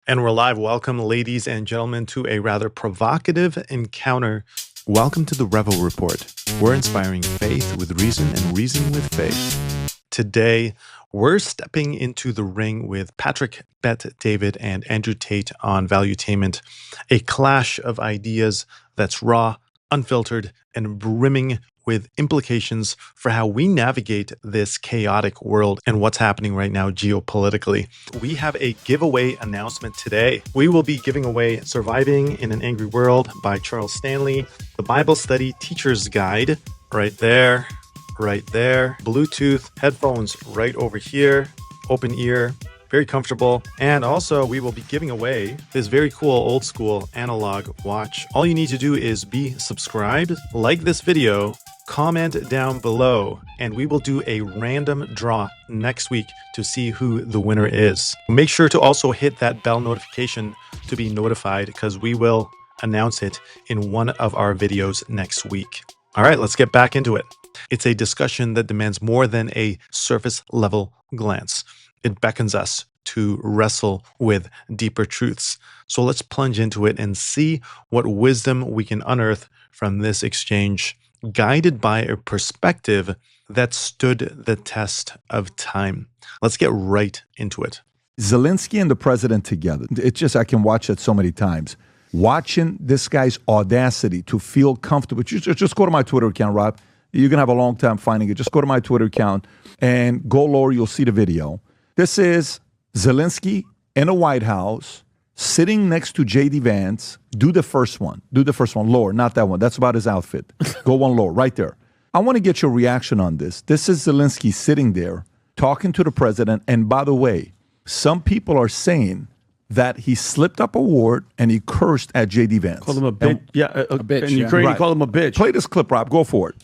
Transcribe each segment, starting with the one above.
And we're live. Welcome, ladies and gentlemen, to a rather provocative encounter. Welcome to the Revo Report. We're inspiring faith with reason and reason with faith. Today, we're stepping into the ring with Patrick Bet-David and Andrew Tate on Valuetainment, a clash of ideas that's raw, unfiltered, and brimming with implications for how we navigate this chaotic world and what's happening right now geopolitically. We have a giveaway announcement today. We will be giving away Surviving in an Angry World by Charles Stanley, the Bible Study Teacher's Guide, right there, Bluetooth headphones right over here, open ear, very comfortable. And also we will be giving away this very cool old school analog watch. All you need to do is be subscribed, like this video, comment down below, and we will do a random draw next week to see who the winner is. Make sure to also hit that bell notification to be notified because we will announce it in one of our videos next week. All right, let's get back into it. It's a discussion that demands more than a surface level glance. It beckons us to wrestle with deeper truths. So let's plunge into it and see what wisdom we can unearth from this exchange, guided by a perspective that stood the test of time. Let's get right into it. Zelensky and the president together. It's just, I can watch it so many times. Watching this guy's audacity to feel comfortable. Just go to my Twitter account, Rob. You're going to have a long time finding it. Just go to my Twitter account and go lower. You'll see the video. This is Zelensky in a White House sitting next to JD Vance. Do the first one. Lower, not that one. That's about his outfit. Go one lower, right there. I want to get your reaction on this. This is Zelensky sitting there talking to the president. And by the way, some people are saying that he slipped up a word and he cursed at JD Vance. Called him a bitch. A bitch. In Ukraine, Right. he called him a bitch. Play this clip, Rob. Go for it.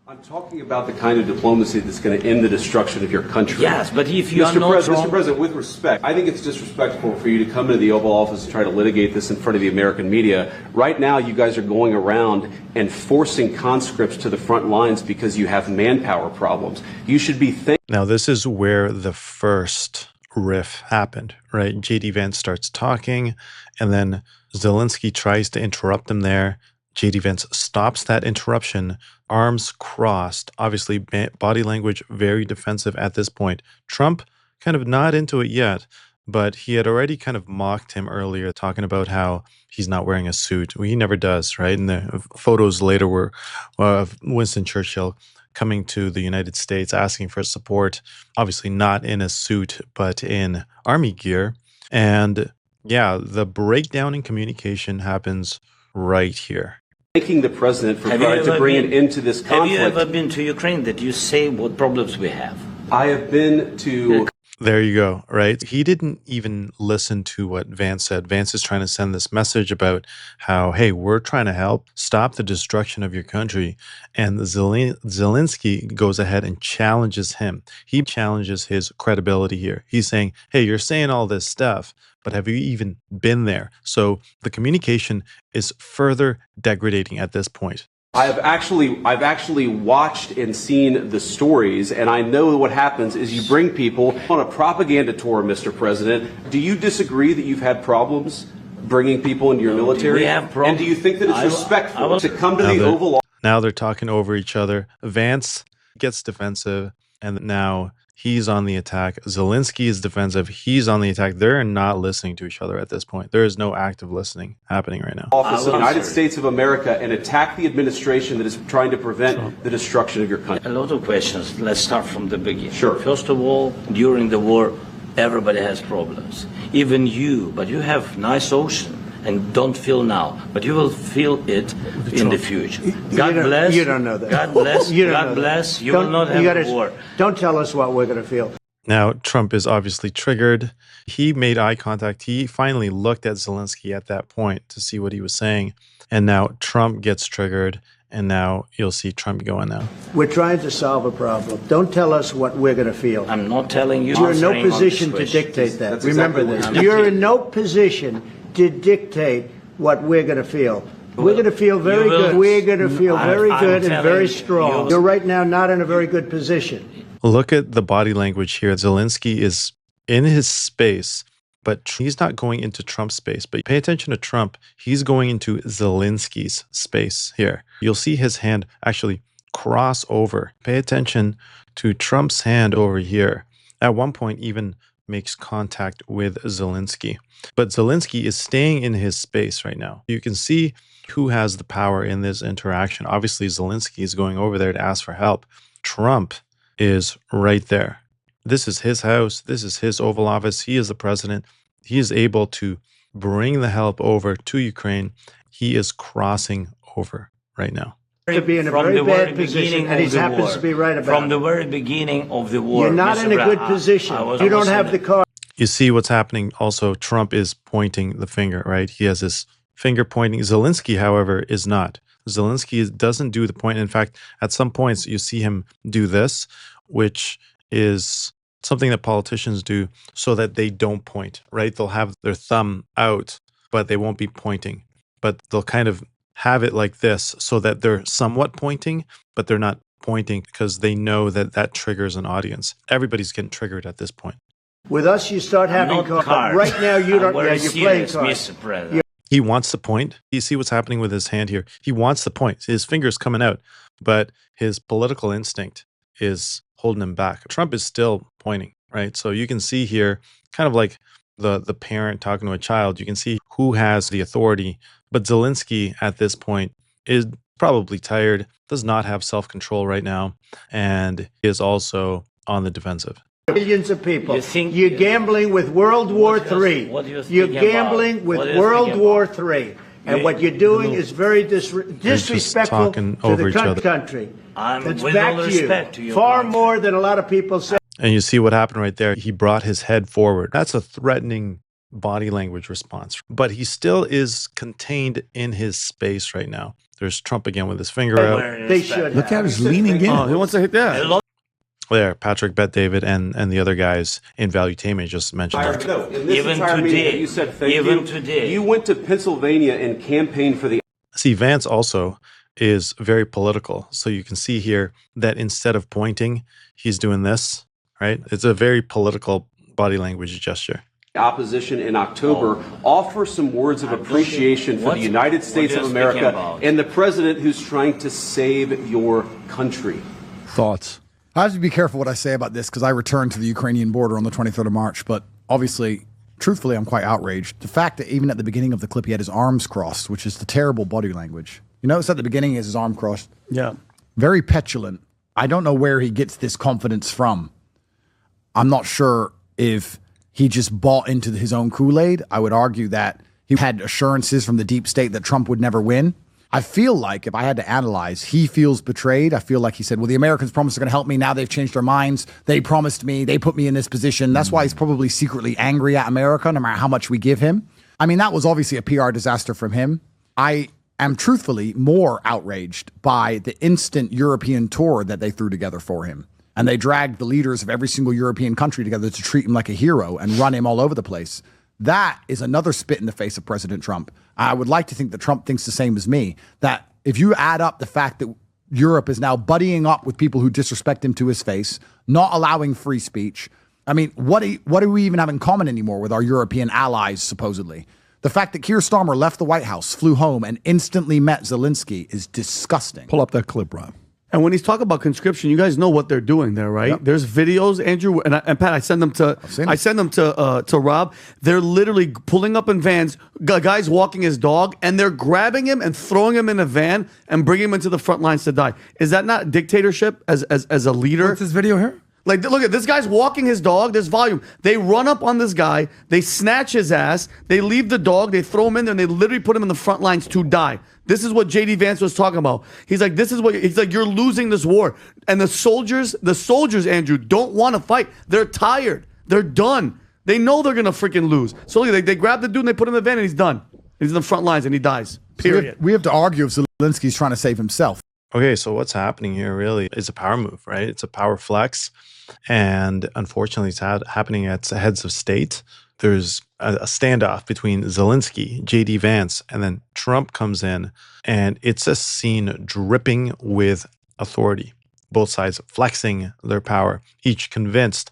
I'm talking about the kind of diplomacy that's going to end the destruction of your country. Yes, but if you are not Mr. President, with respect, I think it's disrespectful for you to come into the Oval Office and try to litigate this in front of the American media. Right now, you guys are going around and forcing conscripts to the front lines because you have manpower problems. You should be thinking. Now, this is where the first riff happened, right? JD Vance starts talking, and then Zelensky tries to interrupt him there. JD Vance stops that interruption, arms crossed, obviously body language very defensive at this point. Trump kind of not into it yet, but he had already kind of mocked him earlier, talking about how he's not wearing a suit. Well, he never does, right? And the photos later were of Winston Churchill coming to the United States, asking for support, obviously not in a suit, but in army gear. And yeah, the breakdown in communication happens right here. Thanking the president for trying to bring it into this conflict. Have you ever been to Ukraine that you say what problems we have? I have been to. There you go, right? He didn't even listen to what Vance said. Vance is trying to send this message about how, hey, we're trying to help stop the destruction of your country. And Zelensky goes ahead and challenges him. He challenges his credibility here. He's saying, hey, you're saying all this stuff, but have you even been there? So the communication is further degrading at this point. I've actually watched and seen the stories, and I know what happens is you bring people on a propaganda tour, Mr. President. Do you disagree that you've had problems bringing people into your military? We have problems. And do you think that it's respectful to come to the Oval Office? Now they're talking over each other. Vance gets defensive, and now he's on the attack. Zelensky is defensive. He's on the attack. They're not listening to each other at this point. There is no active listening happening right now. Office of the United States of America and attack the administration that is trying to prevent the destruction of your country. A lot of questions. Let's start from the beginning. Sure. First of all, during the war, everybody has problems. Even you, but you have nice ocean and don't feel now, but you will feel it in the future. God bless. You don't know that. God bless. You don't God know bless. that. You will not have a war. Don't tell us what we're going to feel. Now, Trump is obviously triggered. He made eye contact. He finally looked at Zelensky at that point to see what he was saying. And now Trump gets triggered. And now you'll see Trump going now. We're trying to solve a problem. Don't tell us what we're going to feel. I'm not telling you. You're in no position to dictate that. That's Remember exactly this. You're in no position to dictate what we're going to feel. We're going to feel very good. We're going to feel very good and very strong. You're right now not in a very good position. Look at the body language here. Zelensky is in his space, but he's not going into Trump's space. But pay attention to Trump. He's going into Zelensky's space here. You'll see his hand actually cross over. Pay attention to Trump's hand over here. At one point, even makes contact with Zelensky. But Zelensky is staying in his space right now. You can see who has the power in this interaction. Obviously, Zelensky is going over there to ask for help. Trump is right there. This is his house. This is his Oval Office. He is the president. He is able to bring the help over to Ukraine. He is crossing over right now. To be in a very bad position, and he happens to be right about From the very beginning of the war. You're not in a good position. You don't have the card. You see what's happening. Also, Trump is pointing the finger, right? He has his finger pointing. Zelensky, however, is not. Zelensky doesn't do the point. In fact, at some points, you see him do this, which is something that politicians do so that they don't point, right? They'll have their thumb out, but they won't be pointing. But they'll kind of have it like this so that they're somewhat pointing, but they're not pointing because they know that that triggers an audience. Everybody's getting triggered at this point. With us, you start having cards. Right now, you don't. Yeah, you're playing cards. Mr. President. He wants to point. You see what's happening with his hand here. He wants to point. His finger's coming out, but his political instinct is holding him back. Trump is still pointing, right? So you can see here, kind of like the parent talking to a child, you can see who has the authority. But Zelensky at this point is probably tired, does not have self-control right now, and is also on the defensive. Millions of people. You're gambling with World War III. You're gambling with World War III. And what you're doing is very disrespectful to the country. It's back to you. Far more than a lot of people say. And you see what happened right there. He brought his head forward. That's a threatening body language response. But he still is contained in his space right now. There's Trump again with his finger out. They should. Look at his leaning in. Oh, he wants to hit that. There, Patrick Bet David and the other guys in Valuetainment just mentioned that. No, in this entire meeting, you said thank you. Today. You went to Pennsylvania and campaigned for the... See, Vance also is very political. So you can see here that instead of pointing, he's doing this, right? It's a very political body language gesture. Opposition in October. Offer some words of appreciation for the United States of America and the president who's trying to save your country. Thoughts? I have to be careful what I say about this because I returned to the Ukrainian border on the 23rd of March. But obviously, truthfully, I'm quite outraged. The fact that even at the beginning of the clip, he had his arms crossed, which is the terrible body language. You notice at the beginning, he has his arm crossed. Yeah. Very petulant. I don't know where he gets this confidence from. I'm not sure if he just bought into his own Kool-Aid. I would argue that he had assurances from the deep state that Trump would never win. I feel like if I had to analyze, he feels betrayed. I feel like he said, well, the Americans promised they're going to help me. Now they've changed their minds. They promised me. They put me in this position. That's why he's probably secretly angry at America, no matter how much we give him. I mean, that was obviously a PR disaster from him. I am truthfully more outraged by the instant European tour that they threw together for him. And they dragged the leaders of every single European country together to treat him like a hero and run him all over the place. That is another spit in the face of President Trump. I would like to think that Trump thinks the same as me, that if you add up the fact that Europe is now buddying up with people who disrespect him to his face, not allowing free speech. I mean, what do we even have in common anymore with our European allies, supposedly? The fact that Keir Starmer left the White House, flew home, and instantly met Zelensky is disgusting. Pull up that clip, Rob. And when he's talking about conscription, you guys know what they're doing there, right? Yep. There's videos, Andrew and Pat. I send them to Rob. They're literally pulling up in vans. Guys walking his dog, and they're grabbing him and throwing him in a van and bringing him into the front lines to die. Is that not dictatorship as a leader? What's this video here? Like, look at this guy's walking his dog. There's volume. They run up on this guy. They snatch his ass. They leave the dog. They throw him in there, and they literally put him in the front lines to die. This is what JD Vance was talking about. He's like, you're losing this war. And the soldiers, Andrew, don't want to fight. They're tired. They're done. They know they're going to freaking lose. So they grab the dude and they put him in the van and he's done. He's in the front lines and he dies. Period. We have to argue if Zelensky's trying to save himself. Okay, so what's happening here really is a power move, right? It's a power flex. And unfortunately, it's happening at heads of state. There's a standoff between Zelensky, JD Vance, and then Trump comes in, and it's a scene dripping with authority. Both sides flexing their power, each convinced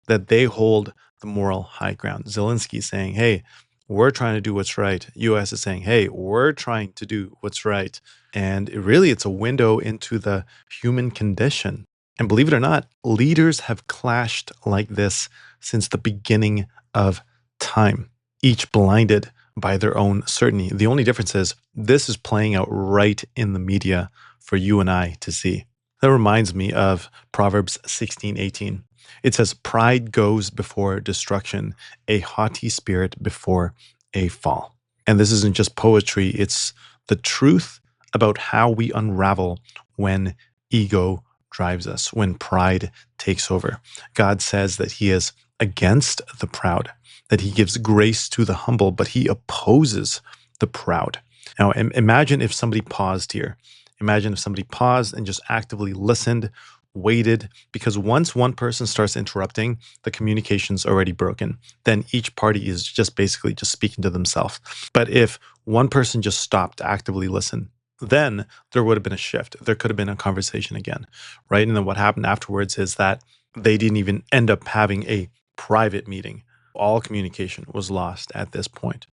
that they hold the moral high ground. Zelensky saying, hey, we're trying to do what's right. US is saying, hey, we're trying to do what's right. And it's a window into the human condition. And believe it or not, leaders have clashed like this since the beginning of time, each blinded by their own certainty. The only difference is this is playing out right in the media for you and I to see. That reminds me of Proverbs 16:18. It says, pride goes before destruction, a haughty spirit before a fall. And this isn't just poetry, it's the truth about how we unravel when ego drives us, when pride takes over. God says that he is against the proud, that he gives grace to the humble, but he opposes the proud. Now, imagine if somebody paused here. Imagine if somebody paused and just actively listened, waited, because once one person starts interrupting, the communication's already broken. Then each party is just basically just speaking to themselves. But if one person just stopped to actively listen, then there would have been a shift. There could have been a conversation again, right? And then what happened afterwards is that they didn't even end up having a private meeting. All communication was lost at this point.